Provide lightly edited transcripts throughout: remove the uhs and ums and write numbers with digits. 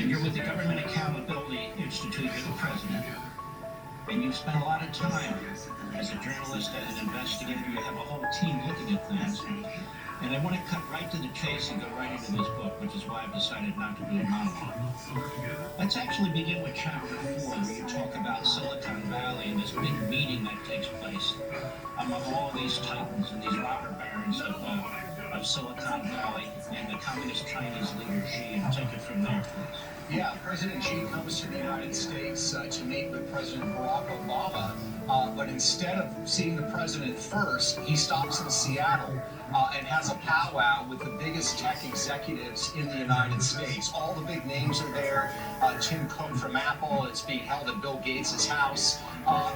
And you're with the Government Accountability Institute, you're the president, and you've spent a lot of time as a journalist, as an investigator, you have a whole team looking at things. And I want to cut right to the chase and go right into this book, which is why I've decided not to do a monologue. Let's actually begin with chapter 4, where you talk about Silicon Valley and this big meeting that takes place among all these titans and these robber barons of Silicon Valley and the Communist Chinese leader Xi. And take it from there, please. Yeah, President Xi comes to the United States to meet with President Barack Obama, but instead of seeing the president first, he stops in Seattle and has a powwow with the biggest tech executives in the United States. All the big names are there. Tim Cook from Apple. It's being held at Bill Gates' house,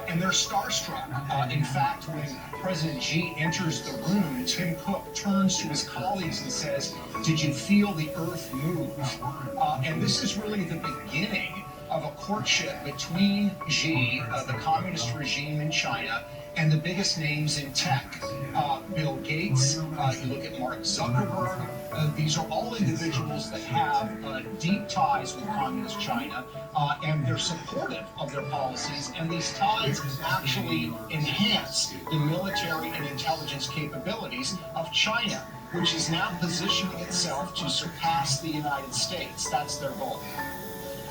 and they're starstruck. In fact, when President Xi enters the room, Tim Cook turns to his colleagues and says, "Did you feel the earth move?" And this is really the beginning of a courtship between Xi, the communist regime in China, and the biggest names in tech. Bill Gates, you look at Mark Zuckerberg, these are all individuals that have deep ties with communist China, and they're supportive of their policies, and these ties actually enhance the military and intelligence capabilities of China, which is now positioning itself to surpass the United States. That's their goal.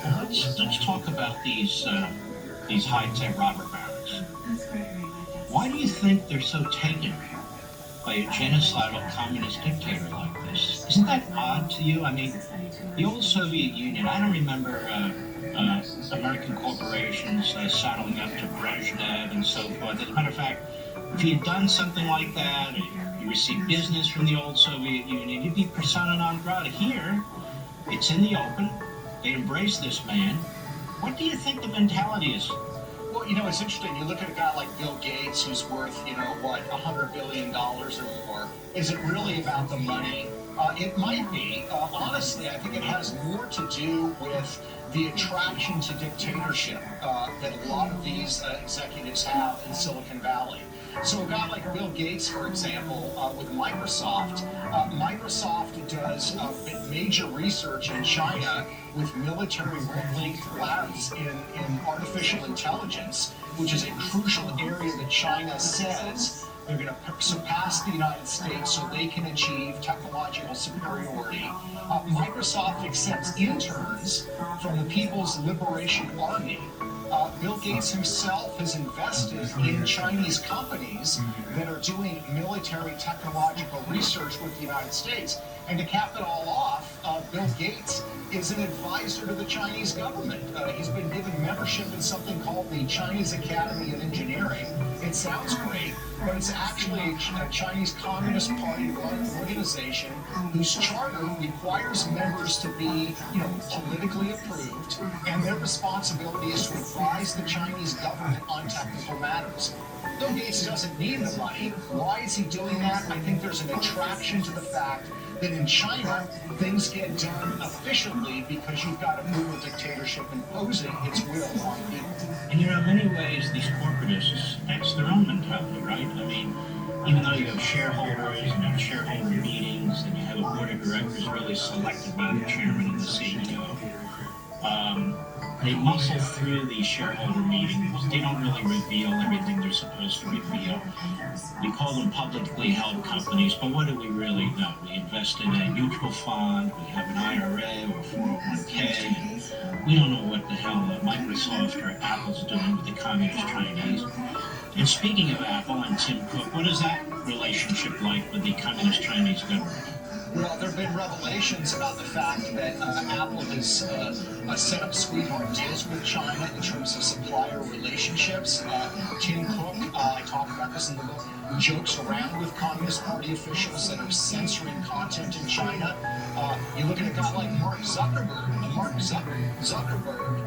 Well, let's talk about these high-tech robber barons. Why do you think they're so taken by a genocidal communist dictator like this? Isn't that odd to you? I mean, the old Soviet Union, I don't remember American corporations saddling up to Brezhnev and so forth. As a matter of fact, if you had done something like that, you received business from the old Soviet Union, you'd be persona non grata. Here, it's in the open. They embrace this man. What do you think the mentality is? Well, you know, it's interesting. You look at a guy like Bill Gates, who's worth, $100 billion or more. Is it really about the money? It might be. Honestly, I think it has more to do with the attraction to dictatorship that a lot of these executives have in Silicon Valley. So a guy like Bill Gates, for example, with Microsoft, Microsoft does major research in China with military-linked labs in artificial intelligence, which is a crucial area that China says they're going to surpass the United States so they can achieve technological superiority. Microsoft accepts interns from the People's Liberation Army. Bill Gates himself has invested in Chinese companies that are doing military technological research with the United States. And to cap it all off, Bill Gates is an advisor to the Chinese government. He's been given membership in something called the Chinese Academy of Engineering. It sounds great, but it's actually a Chinese Communist Party-run organization whose charter requires members to be, politically approved, and their responsibility is to advise the Chinese government on technical matters. Bill Gates doesn't need the money. Why is he doing that? I think there's an attraction to the fact that in China, things get done efficiently because you've got a brutal dictatorship imposing its will on people. And in many ways, these corporatists, that's their own mentality, right? I mean, even though you have shareholders and you have shareholder meetings and you have a board of directors really selected by the chairman and the CEO, they muscle through these shareholder meetings. They don't really reveal everything they're supposed to reveal. We call them publicly held companies, but what do we really know? We invest in a mutual fund, we have an IRA or 401k, and we don't know what the hell Microsoft or Apple's doing with the communist Chinese. And speaking of Apple and Tim Cook, what is that relationship like with the communist Chinese government? Well, there have been revelations about the fact that Apple has set up sweetheart deals with China in terms of supplier relationships. Tim Cook, I talk about this in the book, jokes around with Communist Party officials that are censoring content in China. You look at a guy like Mark Zuckerberg. Mark Zuckerberg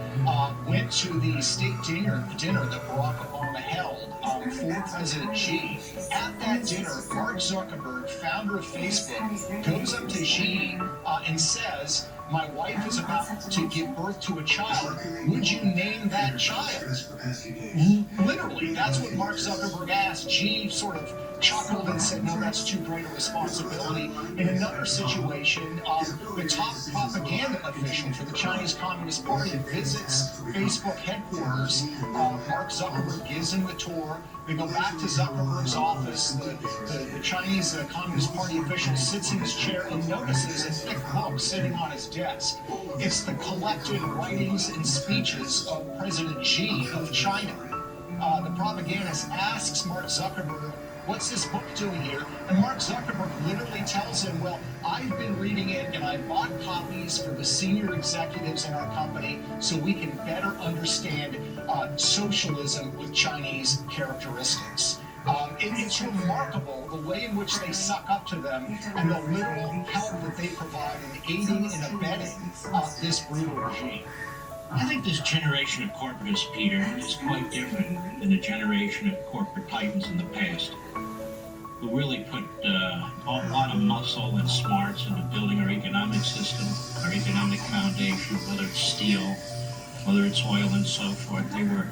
went to the state dinner that Barack Obama held for President Xi. At that dinner, Mark Zuckerberg, founder of Facebook, goes up to Xi and says, "My wife is about to give birth to a child. Would you name that child?" Literally, that's what Mark Zuckerberg asked. Xi sort of chuckled and said, no, that's too great a responsibility. In another situation, the top propaganda official for the Chinese Communist Party visits Facebook headquarters. Mark Zuckerberg gives him the tour. They go back to Zuckerberg's office. The Chinese Communist Party official sits in his chair and notices a thick book sitting on his desk. It's the collected writings and speeches of President Xi of China. The propagandist asks Mark Zuckerberg, what's this book doing here? And Mark Zuckerberg literally tells him, well, I've been reading it and I bought copies for the senior executives in our company so we can better understand socialism with Chinese characteristics. It's remarkable the way in which they suck up to them and the literal help that they provide in aiding and abetting this brutal regime. I think this generation of corporatists, Peter, is quite different than the generation of corporate titans in the past, who really put a lot of muscle and smarts into building our economic system, our economic foundation, whether it's steel, whether it's oil and so forth. They were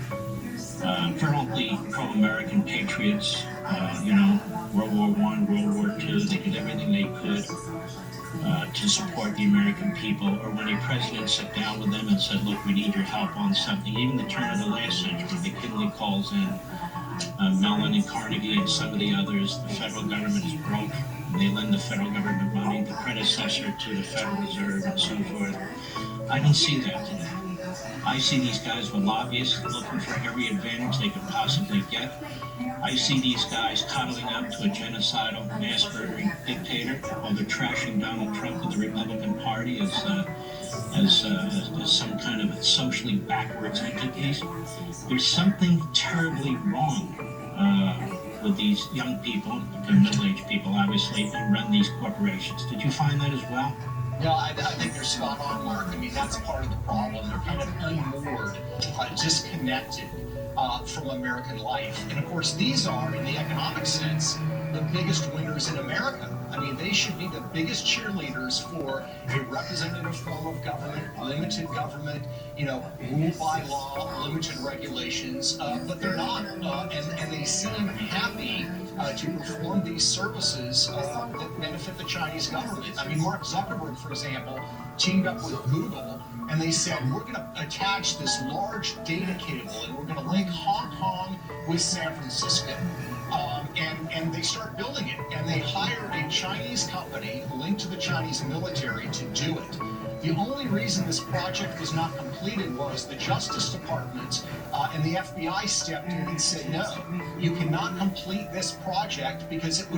fervently pro-American patriots, World War I, World War II. They did everything they could to support the American people, or when a president sat down with them and said, look, we need your help on something. Even the turn of the last century, McKinley calls in Mellon and Carnegie and some of the others. The federal government is broke, and they lend the federal government money, the predecessor to the Federal Reserve and so forth. I don't see that today. I see these guys with lobbyists looking for every advantage they could possibly get. I see these guys coddling up to a genocidal, mass-murdering dictator while they're trashing Donald Trump and the Republican Party as some kind of socially backwards entities. There's something terribly wrong with these young people, the middle-aged people, obviously, and run these corporations. Did you find that as well? Yeah, I think you're spot on, Mark. I mean, that's part of the problem. They're kind of unmoored, disconnected from American life. And of course, these are, in the economic sense, the biggest winners in America. I mean, they should be the biggest cheerleaders for a representative form of government, limited government, rule by law, limited regulations, but they're not. And they seem happy to perform these services that benefit the Chinese government. I mean, Mark Zuckerberg, for example, teamed up with Google, and they said, we're going to attach this large data cable, and we're going to link Hong Kong with San Francisco. And they start building it, and they hire a Chinese company linked to the Chinese military to do it. The only reason this project was not completed was the Justice Department and the FBI stepped in and said, no, you cannot complete this project because it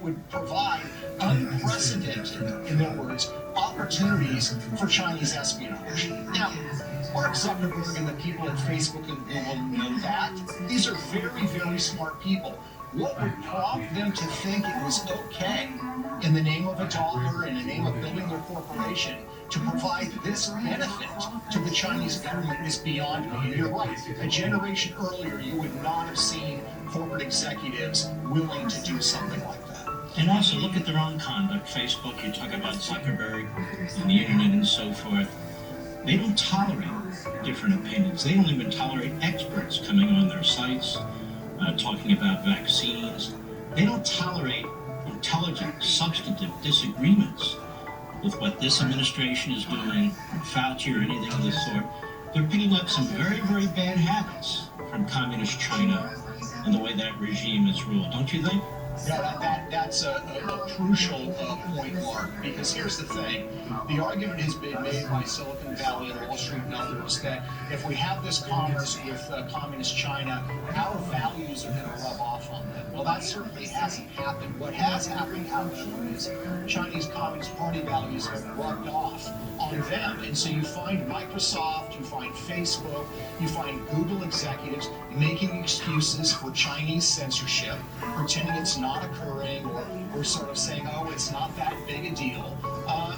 would provide unprecedented, in their words, opportunities for Chinese espionage. Now, Mark Zuckerberg and the people at Facebook and Google know that. These are very, very smart people. What would prompt them to think it was okay, in the name of a dollar, in the name of building their corporation, to provide this benefit to the Chinese government is beyond me. And you're right, a generation earlier, you would not have seen corporate executives willing to do something like that. And also, look at their own conduct. Facebook, you talk about Zuckerberg and the internet and so forth. They don't tolerate different opinions. They don't even tolerate experts coming on their sites, talking about vaccines. They don't tolerate intelligent, substantive disagreements with what this administration is doing, Fauci or anything of the sort. They're picking up some very, very bad habits from communist China and the way that regime is ruled, don't you think? Yeah, that's a crucial point, Mark, because here's the thing. The argument has been made by Silicon Valley and Wall Street and others that if we have this commerce with communist China, our values are going to rub off on them. Well, that certainly hasn't happened. What has happened, however, is Chinese Communist Party values have rubbed off on them. And so you find Microsoft, you find Facebook, you find Google executives making excuses for Chinese censorship, pretending it's not occurring, or sort of saying, oh, it's not that big a deal,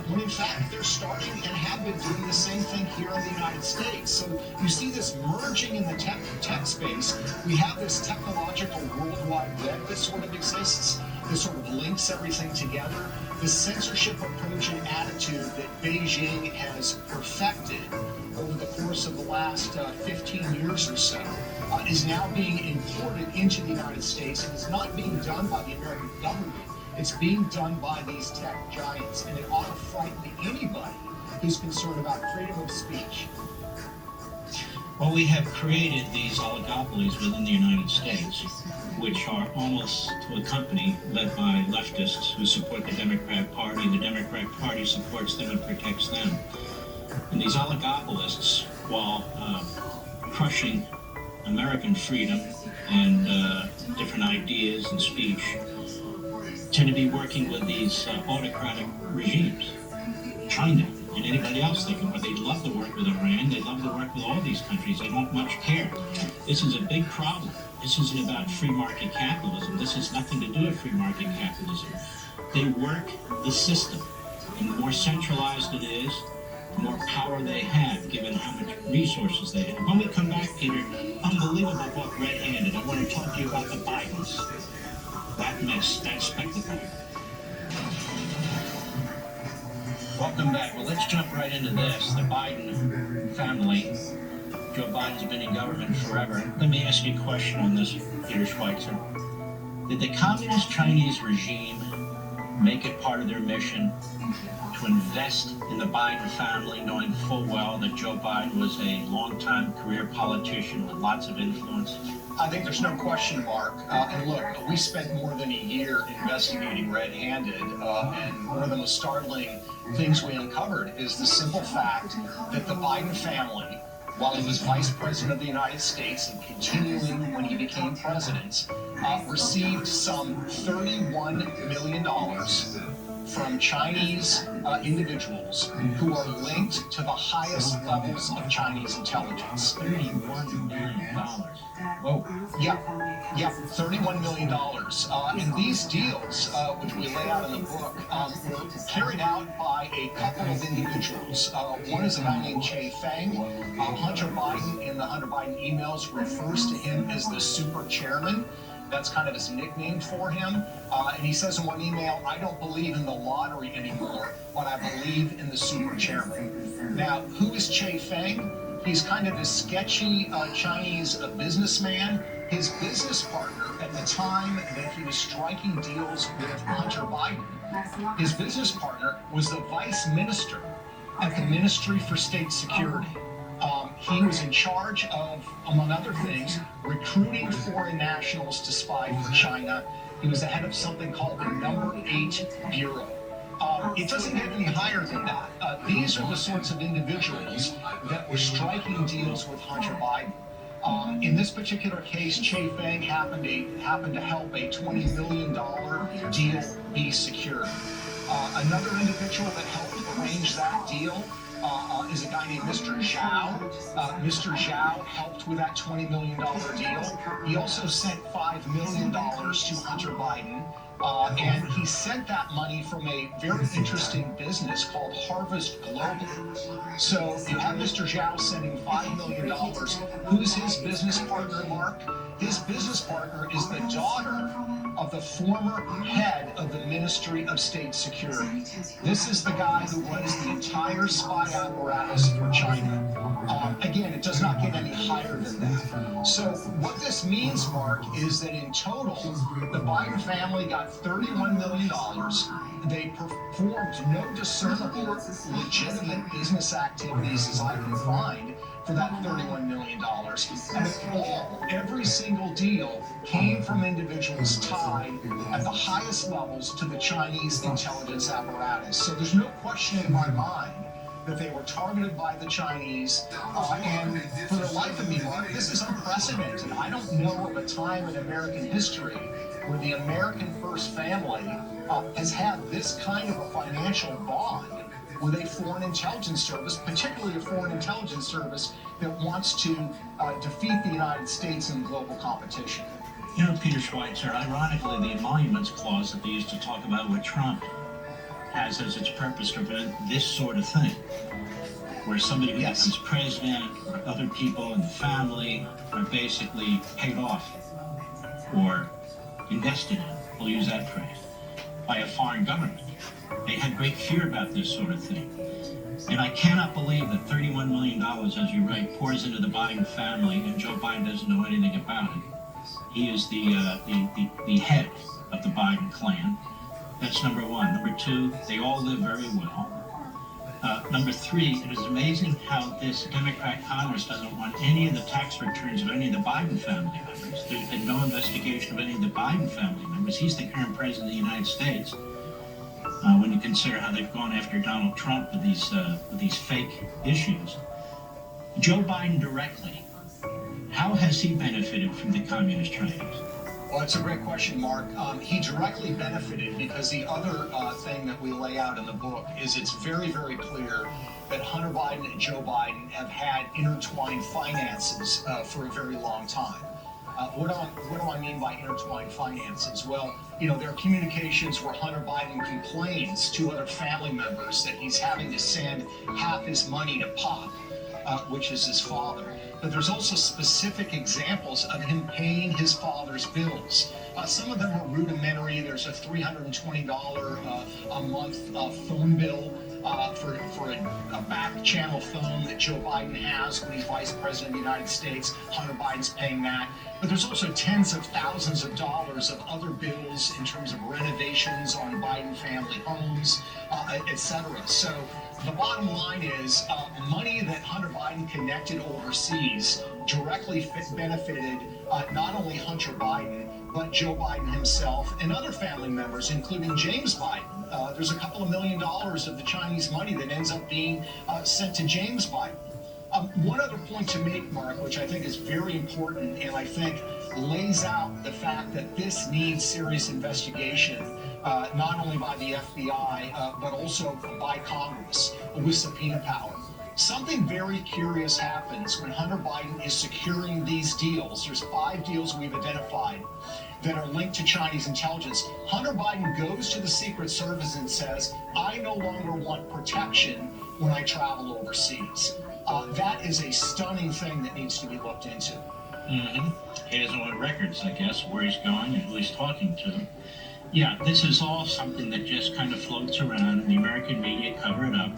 when in fact they're starting and have been doing the same thing here in the United States. So you see this merging in the tech space. We have this technological World Wide Web that sort of exists, that sort of links everything together. The censorship approach and attitude that Beijing has perfected over the course of the last 15 years or so is now being imported into the United States, and it's not being done by the American government. It's being done by these tech giants, and it ought to frighten anybody who's concerned about freedom of speech. Well, we have created these oligopolies within the United States, which are almost to a company led by leftists who support the Democrat Party. The Democrat Party supports them and protects them. And these oligopolists, while crushing American freedom and different ideas and speech, tend to be working with these autocratic regimes. China and anybody else they love to work with Iran, they love to work with all these countries, they don't much care. This is a big problem. This isn't about free market capitalism. This has nothing to do with free market capitalism. They work the system, and the more centralized it is, the more power they have, given how much resources they have. When we come back, Peter, unbelievable book, Red-Handed. I want to talk to you about the Bidens. That mess, that spectacle. Welcome back. Well, let's jump right into this. The Biden family. Joe Biden's been in government forever. Let me ask you a question on this, Peter Schweizer. Did the communist Chinese regime make it part of their mission to invest in the Biden family, knowing full well that Joe Biden was a longtime career politician with lots of influence? I think there's no question, Mark. And look, we spent more than a year investigating Red-Handed, and one of the most startling things we uncovered is the simple fact that the Biden family, while he was vice president of the United States and continuing when he became president, received some $31 million from Chinese individuals who are linked to the highest levels of Chinese intelligence. $31 million. Whoa. Yeah, $31 million. And these deals, which we lay out in the book, were carried out by a couple of individuals. One is a guy named Che Feng. Hunter Biden, in the Hunter Biden emails, refers to him as the super chairman. That's kind of his nickname for him. And he says in one email, I don't believe in the lottery anymore, but I believe in the super chairman. Now, who is Che Feng? He's kind of a sketchy Chinese businessman. His business partner at the time that he was striking deals with Hunter Biden, his business partner was the vice minister at the Ministry for State Security. He was in charge of, among other things, recruiting foreign nationals to spy for China. He was the head of something called the No. 8 Bureau. It doesn't get any higher than that. These are the sorts of individuals that were striking deals with Hunter Biden. In this particular case, Che Feng happened to help a $20 million deal be secured. Another individual that helped arrange that deal is a guy named Mr. Zhao. Mr. Zhao helped with that $20 million deal. He also sent $5 million to Hunter Biden, and he sent that money from a very interesting business called Harvest Global. So you have Mr. Zhao sending $5 million. Who's his business partner, Mark? His business partner is the daughter of the former head of the Ministry of State Security. This is the guy who runs the entire spy apparatus for China. Again, it does not get any higher than that. So what this means, Mark, is that in total, the Biden family got $31 million. They performed no discernible legitimate business activities, as I can find, for that $31 million. And every single deal came from individuals tied at the highest levels to the Chinese intelligence apparatus. So there's no question in my mind that they were targeted by the Chinese, and for the life of me, Mark, this is unprecedented. I don't know of a time in American history where the American First Family has had this kind of a financial bond with a foreign intelligence service, particularly a foreign intelligence service that wants to defeat the United States in global competition. You know, Peter Schweizer, ironically, the emoluments clause that they used to talk about with Trump has as its purpose to prevent this sort of thing, where somebody who becomes president or other people in the family are basically paid off or invested in. We'll use that phrase. by a foreign government. They had great fear about this sort of thing. And I cannot believe that $31 million, as you write, pours into the Biden family and Joe Biden doesn't know anything about it. He is the head of the Biden clan. That's number one. Number two, they all live very well. Number three, it is amazing how this Democrat Congress doesn't want any of the tax returns of any of the Biden family members. There's been no investigation of any of the Biden family members. He's the current president of the United States. When you consider how they've gone after Donald Trump with these fake issues. Joe Biden directly, how has he benefited from the communist Chinese? Well, it's a great question, Mark. He directly benefited because the other thing that we lay out in the book is it's very, very clear that Hunter Biden and Joe Biden have had intertwined finances for a very long time. What do I mean by intertwined finances? Well, there are communications where Hunter Biden complains to other family members that he's having to send half his money to Pop, which is his father. But there's also specific examples of him paying his father's bills. Some of them are rudimentary. There's a $320 a month phone bill for a back channel phone that Joe Biden has when he's vice president of the United States. Hunter Biden's paying that. But there's also tens of thousands of dollars of other bills in terms of renovations on Biden family homes, etc. So the bottom line is money that Hunter Biden connected overseas directly benefited not only Hunter Biden, but Joe Biden himself and other family members, including James Biden. There's a couple of $1 million of the Chinese money that ends up being sent to James Biden. One other point to make, Mark, which I think is very important and I think lays out the fact that this needs serious investigation, not only by the FBI, but also by Congress with subpoena power. Something very curious happens when Hunter Biden is securing these deals. There's 5 deals we've identified that are linked to Chinese intelligence. Hunter Biden goes to the Secret Service and says, I no longer want protection when I travel overseas. That is a stunning thing that needs to be looked into. Mm-hmm. He doesn't want records, I guess, where he's going and who he's talking to. Yeah, this is all something that just kind of floats around, and the American media cover it up.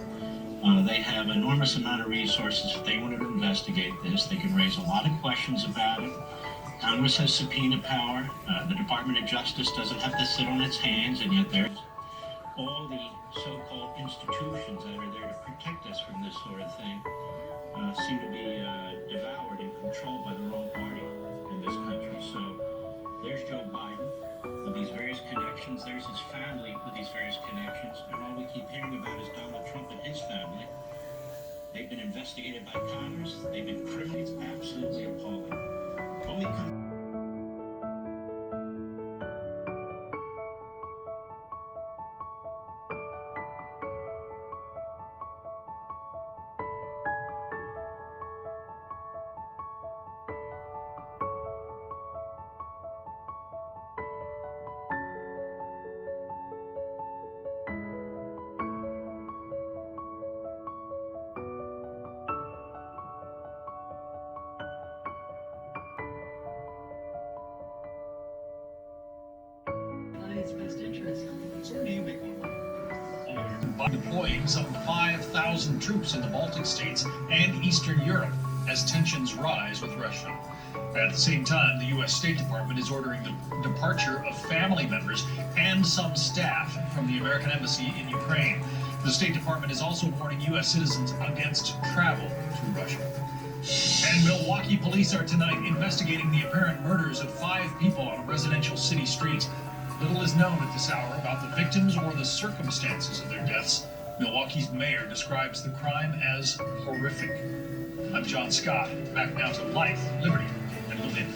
They have enormous amount of resources. If they wanted to investigate this, they can raise a lot of questions about it. Congress has subpoena power. The Department of Justice doesn't have to sit on its hands, and yet there's all the so-called institutions that are there to protect us from this sort of thing seem to be devoured and controlled by the wrong party in this country. So there's Joe Biden with these various connections. There's his family with these various connections. And all we keep hearing about is Donald Trump and his family. They've been investigated by Congress. They've been criminals. It's absolutely appalling. Only by deploying some 5,000 troops in the Baltic states and Eastern Europe as tensions rise with Russia. At the same time, the U.S. State Department is ordering the departure of family members and some staff from the American Embassy in Ukraine. The State Department is also warning U.S. citizens against travel to Russia. And Milwaukee police are tonight investigating the apparent murders of 5 people on a residential city street. Little is known at this hour about the victims or the circumstances of their deaths. Milwaukee's mayor describes the crime as horrific. I'm John Scott. Back now to Life, Liberty, and Levin.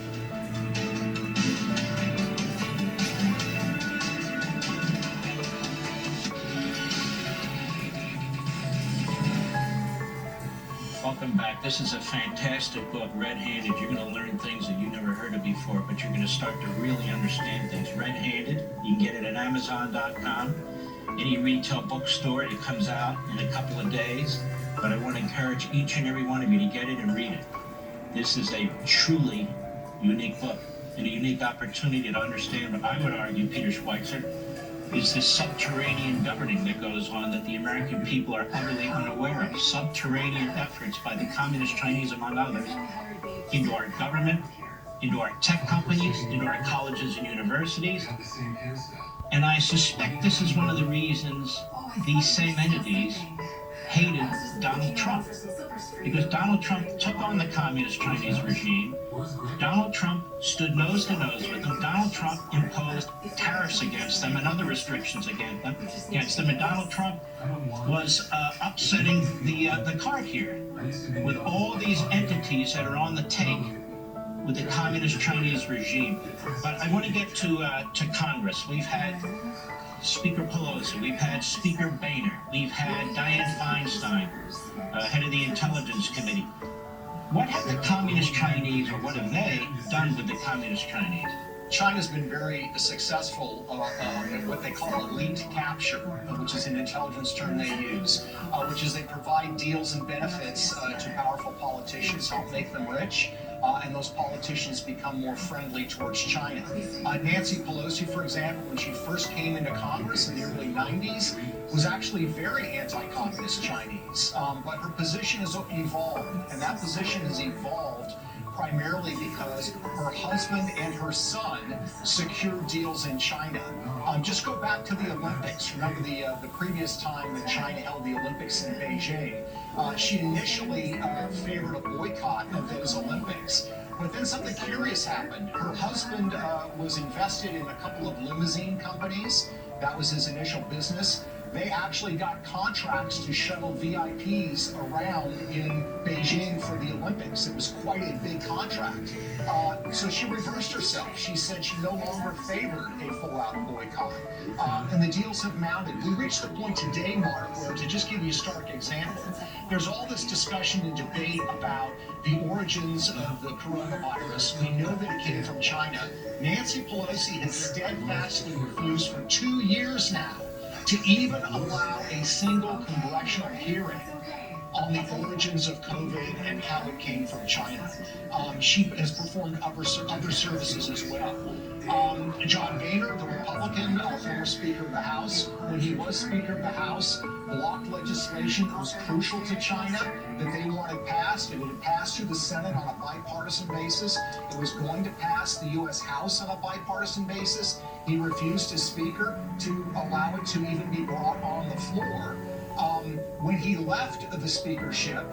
Welcome back. This is a fantastic book, Red-Handed. You're going to learn things that you never heard of before, but you're going to start to really understand things. Red-Handed, you can get it at Amazon.com, any retail bookstore. It comes out in a couple of days, but I want to encourage each and every one of you to get it and read it. This is a truly unique book and a unique opportunity to understand what I would argue Peter Schweizer is this subterranean governing that goes on that the American people are utterly unaware of. Subterranean efforts by the Communist Chinese, among others, into our government, into our tech companies, into our colleges and universities. And I suspect this is one of the reasons these same entities hated Donald Trump. Because Donald Trump took on the Communist Chinese regime. Donald Trump stood nose to nose with them. Donald Trump imposed tariffs against them and other restrictions against them. And Donald Trump was upsetting the cart here with all these entities that are on the take with the Communist Chinese regime. But I want to get to Congress. We've had Speaker Pelosi, we've had Speaker Boehner, we've had Dianne Feinstein, head of the Intelligence Committee. What have the Communist Chinese, or what have they done with the Communist Chinese? China's been very successful in what they call elite capture, which is an intelligence term they use, which is they provide deals and benefits to powerful politicians, help make them rich, and those politicians become more friendly towards China. Nancy Pelosi, for example, when she first came into Congress in the early 90s, was actually very anti-communist Chinese, but her position has evolved, and that position has evolved primarily because her husband and her son secured deals in China. Just go back to the Olympics. Remember the previous time that China held the Olympics in Beijing. She initially favored a boycott of those Olympics. But then something curious happened. Her husband was invested in a couple of limousine companies. That was his initial business. They actually got contracts to shuttle VIPs around in Beijing for the Olympics. It was quite a big contract. So she reversed herself. She said she no longer favored a full-out boycott. And the deals have mounted. We reached the point today, Mark, where, to just give you a stark example, there's all this discussion and debate about the origins of the coronavirus. We know that it came from China. Nancy Pelosi has steadfastly refused for 2 years now to even allow a single congressional hearing on the origins of COVID and how it came from China. She has performed other services as well. John Boehner, the Republican, former Speaker of the House, when he was Speaker of the House, blocked legislation that was crucial to China that they wanted passed. It would have passed through the Senate on a bipartisan basis. It was going to pass the U.S. House on a bipartisan basis. He refused as Speaker to allow it to even be brought on the floor. When he left the speakership,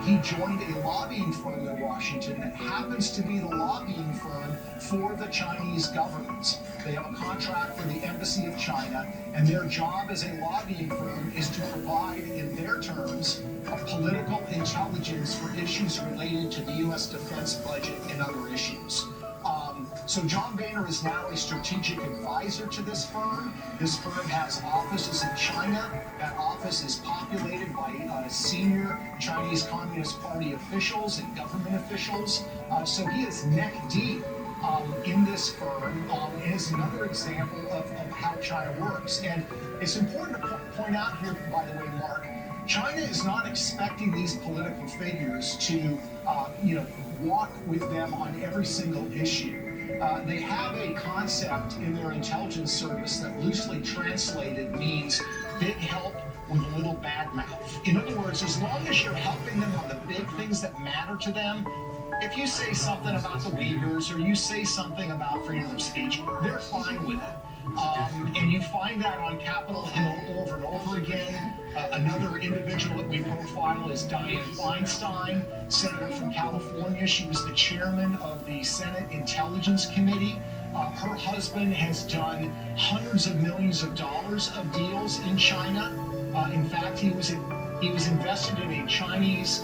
he joined a lobbying firm in Washington that happens to be the lobbying firm for the Chinese government. They have a contract for the Embassy of China, and their job as a lobbying firm is to provide, in their terms, political intelligence for issues related to the U.S. defense budget and other issues. So John Boehner is now a strategic advisor to this firm. This firm has offices in China. That office is populated by senior Chinese Communist Party officials and government officials. So he is neck deep in this firm, and is another example of how China works. And it's important to point out here, by the way, Mark, China is not expecting these political figures to, walk with them on every single issue. They have a concept in their intelligence service that loosely translated means big help with a little bad mouth. In other words, as long as you're helping them on the big things that matter to them, if you say something about the Uyghurs or you say something about freedom of speech, they're fine with it. And you find that on Capitol Hill over and over again. Another individual that we profile is Dianne Feinstein, senator from California. She was the chairman of the Senate Intelligence Committee. Her husband has done hundreds of millions of dollars of deals in China. In fact, he was invested in a Chinese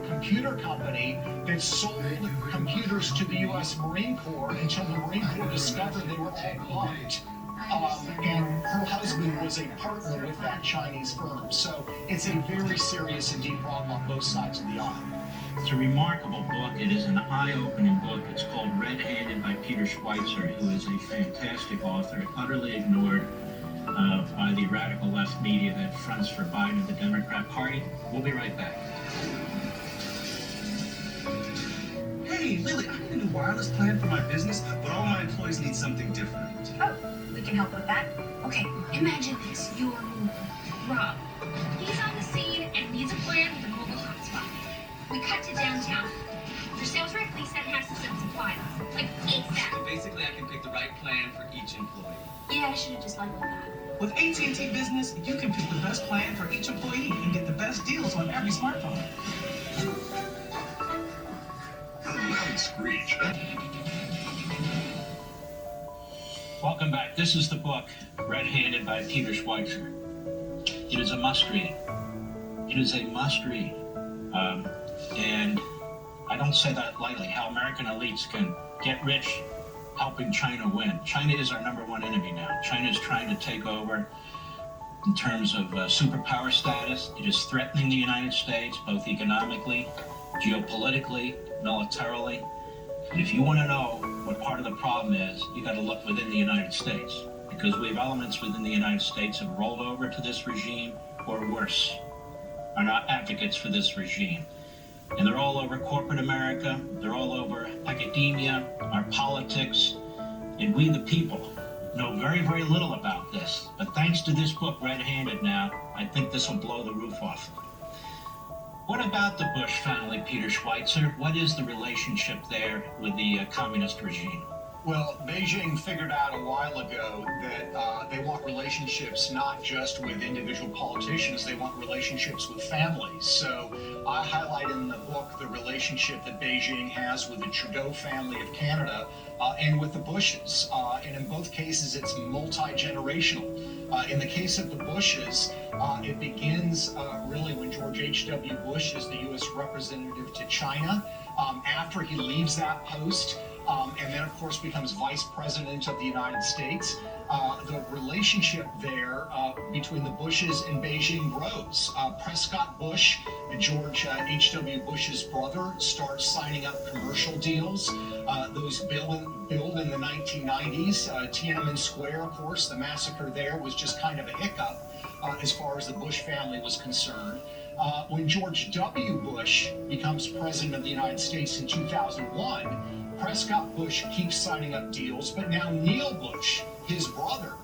computer company that sold computers to the U.S. Marine Corps until the Marine Corps discovered they were all bugged. And her husband was a partner with that Chinese firm. So it's a very serious and deep problem on both sides of the aisle. It's a remarkable book. It is an eye-opening book. It's called Red-Handed by Peter Schweizer, who is a fantastic author, utterly ignored by the radical left media that fronts for Biden and the Democrat Party. We'll be right back. Hey, Lily, I need a new wireless plan for my business, but all my employees need something different. Oh, we can help with that. Okay, imagine this. You're Rob. He's on the scene and needs a plan with a mobile hotspot. We cut to downtown. Your sales rep, Lisa, has to send supplies. Like, ASAP. So basically, I can pick the right plan for each employee. Yeah, I should have just led with that. With AT&T Business, you can pick the best plan for each employee and get the best deals on every smartphone. Screech. Welcome back. This is the book, Red-Handed by Peter Schweizer. It is a must-read. It is a must-read. And I don't say that lightly, how American elites can get rich helping China win. China is our number one enemy now. China is trying to take over in terms of superpower status. It is threatening the United States, both economically, geopolitically, militarily. And if you want to know what part of the problem is, you got to look within the United States, because we have elements within the United States that have rolled over to this regime, or worse, are not advocates for this regime. And they're all over corporate America, they're all over academia, our politics, and we the people know very, very little about this. But thanks to this book, Red-Handed now, I think this will blow the roof off. What about the Bush family, Peter Schweizer? What is the relationship there with the communist regime? Well, Beijing figured out a while ago that they want relationships not just with individual politicians, they want relationships with families. So I highlight in the book the relationship that Beijing has with the Trudeau family of Canada and with the Bushes. And in both cases, it's multi-generational. In the case of the Bushes, it begins really when George H.W. Bush is the U.S. representative to China. After he leaves that post, and then, of course, becomes vice president of the United States. The relationship there between the Bushes and Beijing grows. Prescott Bush, George H.W. Bush's brother, starts signing up commercial deals. Those build in the 1990s. Tiananmen Square, of course, the massacre there was just kind of a hiccup as far as the Bush family was concerned. When George W. Bush becomes president of the United States in 2001, Prescott Bush keeps signing up deals, but now Neil Bush, his brother,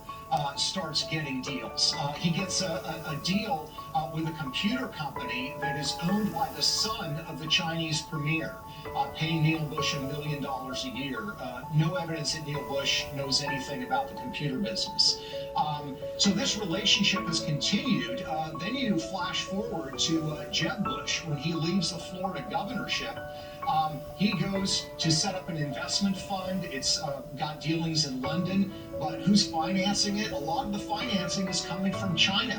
starts getting deals. He gets a deal with a computer company that is owned by the son of the Chinese premier, paying Neil Bush $1 million a year. No evidence that Neil Bush knows anything about the computer business. So this relationship has continued. Then you flash forward to Jeb Bush when he leaves the Florida governorship. He goes to set up an investment fund. It's got dealings in London, but who's financing it? A lot of the financing is coming from China,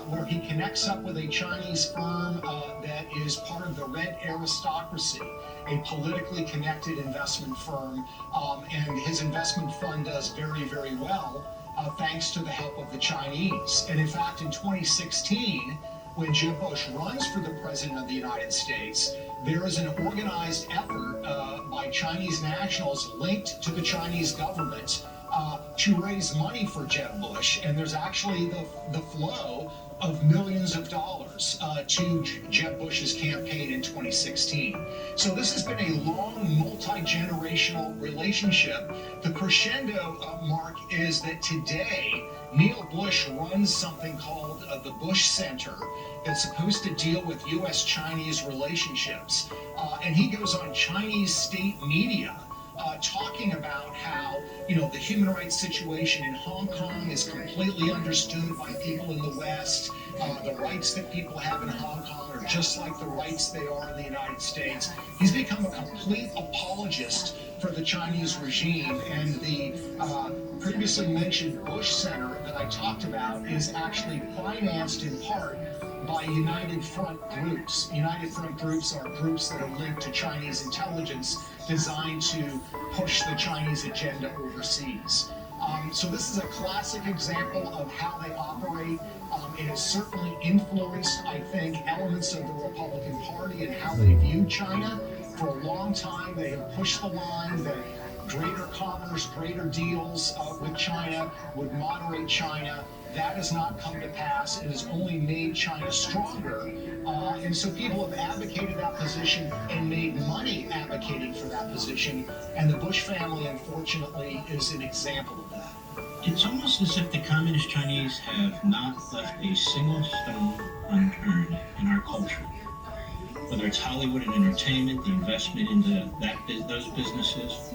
where he connects up with a Chinese firm that is part of the Red Aristocracy, a politically connected investment firm, and his investment fund does very, very well, thanks to the help of the Chinese. And in fact, in 2016, when Jeb Bush runs for the president of the United States, there is an organized effort by Chinese nationals linked to the Chinese government to raise money for Jeb Bush. And there's actually the flow of millions of dollars to Jeb Bush's campaign in 2016. So this has been a long, multi-generational relationship. The crescendo mark is that today, Neil Bush runs something called the Bush Center that's supposed to deal with U.S.-Chinese relationships. And he goes on Chinese state media talking about how, the human rights situation in Hong Kong is completely understood by people in the West. The rights that people have in Hong Kong are just like the rights they are in the United States. He's become a complete apologist for the Chinese regime, and the previously mentioned Bush Center that I talked about is actually financed in part by United Front groups. United Front groups are groups that are linked to Chinese intelligence designed to push the Chinese agenda overseas. So this is a classic example of how they operate. It has certainly influenced, I think, elements of the Republican Party and how they view China. For a long time, they have pushed the line that greater commerce, greater deals with China would moderate China. That has not come to pass. It has only made China stronger. And so people have advocated that position and made money advocating for that position. And the Bush family, unfortunately, is an example of that. It's almost as if the Communist Chinese have not left a single stone unturned in our culture. Whether it's Hollywood and entertainment, the investment into those businesses,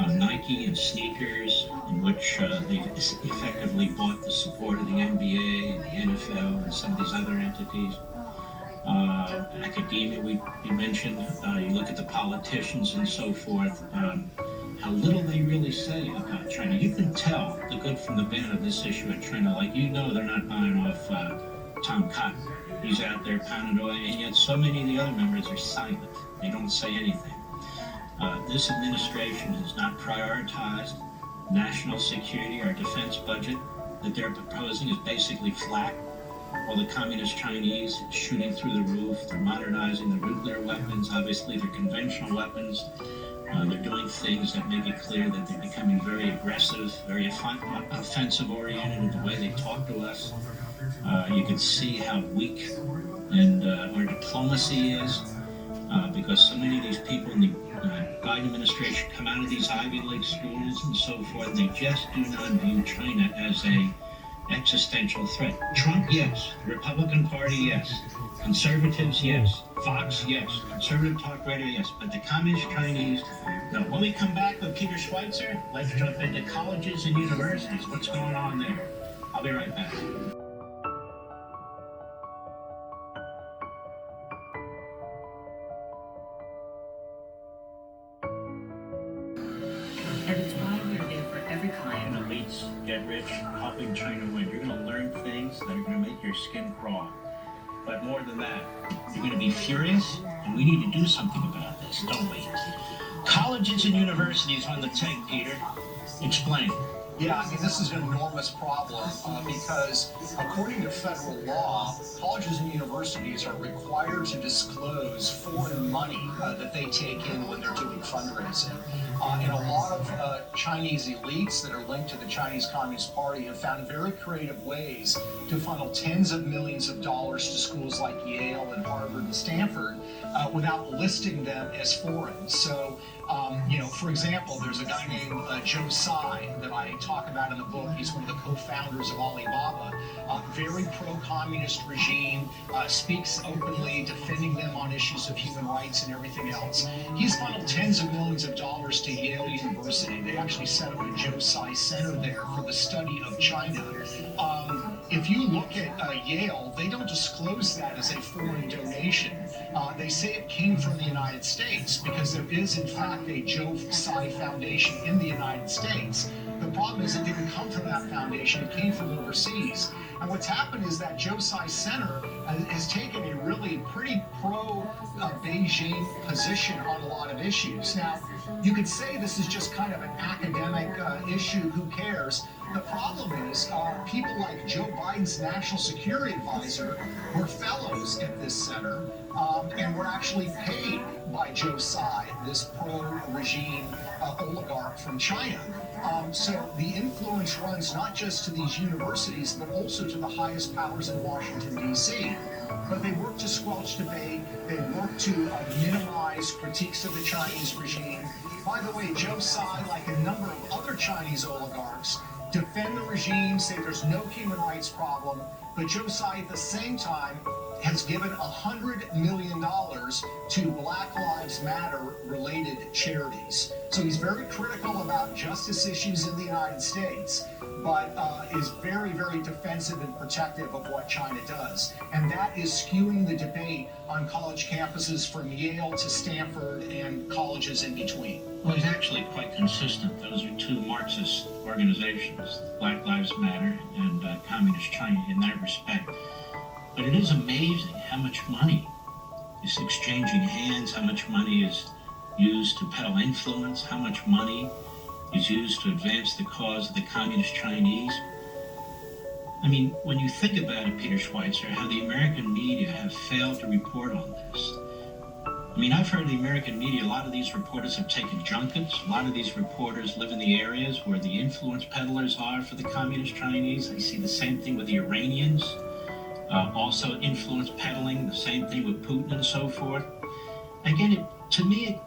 Nike and sneakers, in which they've effectively bought the support of the NBA, the NFL, and some of these other entities. Academia, we mentioned. You look at the politicians and so forth. How little they really say about China. You can tell the good from the bad of this issue at China. Like, they're not buying off Tom Cotton. He's out there pounding away, and yet so many of the other members are silent. They don't say anything. This administration has not prioritized national security. Our defense budget that they're proposing is basically flat. While the Communist Chinese shooting through the roof, they're modernizing their nuclear weapons, obviously their conventional weapons. They're doing things that make it clear that they're becoming very aggressive, very offensive-oriented in the way they talk to us. You can see how weak and our diplomacy is, because so many of these people in the Biden administration come out of these Ivy League schools and so forth. They just do not view China as a existential threat. Trump, yes. The Republican Party, yes. Conservatives, yes. Fox, yes. Conservative talk radio, yes. But the Communist Chinese, no. When we come back with Peter Schweizer, let's jump into colleges and universities. What's going on there? I'll be right back. And it's why we're there for every client. Elites get rich, helping China win. You're going to learn things that are going to make your skin crawl. But more than that, you're going to be furious, and we need to do something about this, don't we? Colleges and universities on the take, Peter. Explain. Yeah, I mean, this is an enormous problem because according to federal law, colleges and universities are required to disclose foreign money that they take in when they're doing fundraising. And a lot of Chinese elites that are linked to the Chinese Communist Party have found very creative ways to funnel tens of millions of dollars to schools like Yale and Harvard and Stanford without listing them as foreign. So, for example, there's a guy named Joe Tsai that I talk about in the book. He's one of the co-founders of Alibaba. Very pro-communist regime, speaks openly, defending them on issues of human rights and everything else. He's funneled tens of millions of dollars to Yale University. They actually set up a Joe Tsai Center there for the study of China. If you look at Yale, they don't disclose that as a foreign donation. They say it came from the United States because there is, in fact, a Joe Tsai Foundation in the United States. The problem is it didn't come from that foundation, it came from overseas. And what's happened is that Joe Tsai Center has taken a really pretty pro-Beijing position on a lot of issues. Now, you could say this is just kind of an academic issue, who cares? The problem is people like Joe Biden's national security advisor were fellows at this center and were actually paid by Joe Tsai, this pro-regime oligarch from China. So the influence runs not just to these universities, but also to the highest powers in Washington, D.C. But they work to squelch debate. They work to minimize critiques of the Chinese regime. By the way, Joe Tsai, like a number of other Chinese oligarchs, defend the regime, say there's no human rights problem, but Joe Tsai at the same time has given $100 million to Black Lives Matter related charities. So he's very critical about justice issues in the United States, but is very, very defensive and protective of what China does. And that is skewing the debate on college campuses from Yale to Stanford and colleges in between. Well, he's actually quite consistent. Those are two Marxist organizations, Black Lives Matter and Communist China, in that respect. But it is amazing how much money is exchanging hands, how much money is used to peddle influence, how much money is used to advance the cause of the Communist Chinese. I mean, when you think about it, Peter Schweizer, how the American media have failed to report on this. I mean, I've heard the American media, a lot of these reporters have taken junkets. A lot of these reporters live in the areas where the influence peddlers are for the Communist Chinese. I see the same thing with the Iranians. Also influence peddling, the same thing with Putin and so forth. Again, to me,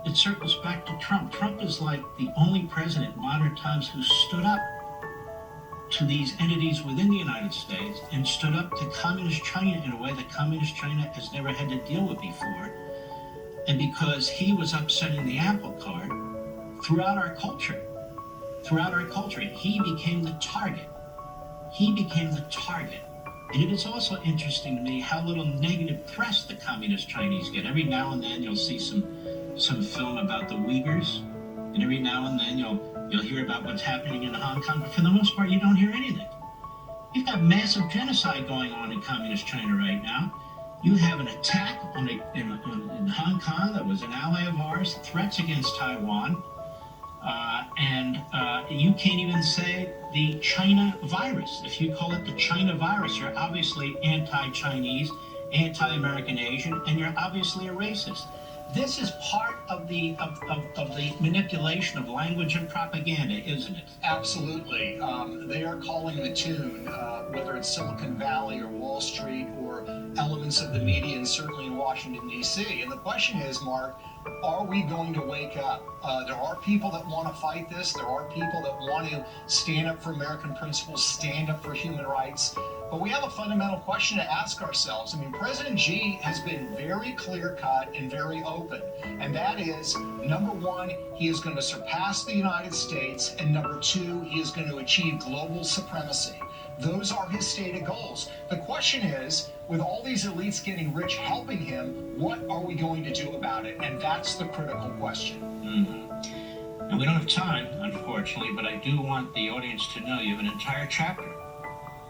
it circles back to Trump. Trump is like the only president in modern times who stood up to these entities within the United States and stood up to communist China in a way that communist China has never had to deal with before. And because he was upsetting the apple cart throughout our culture, he became the target. And it is also interesting to me how little negative press the communist Chinese get. Every now and then you'll see some film about the Uyghurs, and every now and then you'll hear about what's happening in Hong Kong, but for the most part you don't hear anything. You've got massive genocide going on in communist China right now. You have an attack in Hong Kong that was an ally of ours, threats against Taiwan, and you can't even say the China virus. If you call it the China virus, you're obviously anti-Chinese, anti-American Asian, and you're obviously a racist. This is part of the manipulation of language and propaganda, isn't it? Absolutely. They are calling the tune, whether it's Silicon Valley or Wall Street or elements of the media, and certainly in Washington, D.C. And the question is, Mark, are we going to wake up? There are people that want to fight this. There are people that want to stand up for American principles, stand up for human rights. But we have a fundamental question to ask ourselves. I mean, President Xi has been very clear-cut and very open. And that is, number one, he is going to surpass the United States. And number two, he is going to achieve global supremacy. Those are his stated goals. The question is, with all these elites getting rich helping him, what are we going to do about it? And that's the critical question. Mm-hmm. And we don't have time, unfortunately, but I do want the audience to know you have an entire chapter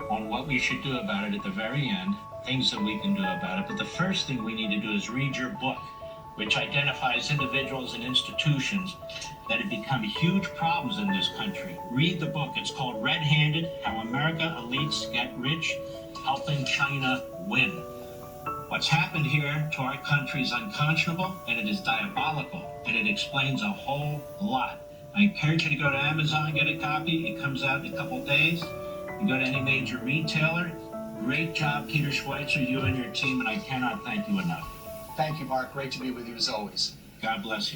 on what we should do about it at the very end, things that we can do about it. But the first thing we need to do is read your book, which identifies individuals and institutions that have become huge problems in this country. Read the book. It's called Red-Handed: How America Elites Get Rich, Helping China Win. What's happened here to our country is unconscionable, and it is diabolical, and it explains a whole lot. I encourage you to go to Amazon, get a copy. It comes out in a couple days. You go to any major retailer. Great job, Peter Schweizer, you and your team, and I cannot thank you enough. Thank you, Mark. Great to be with you as always. God bless you.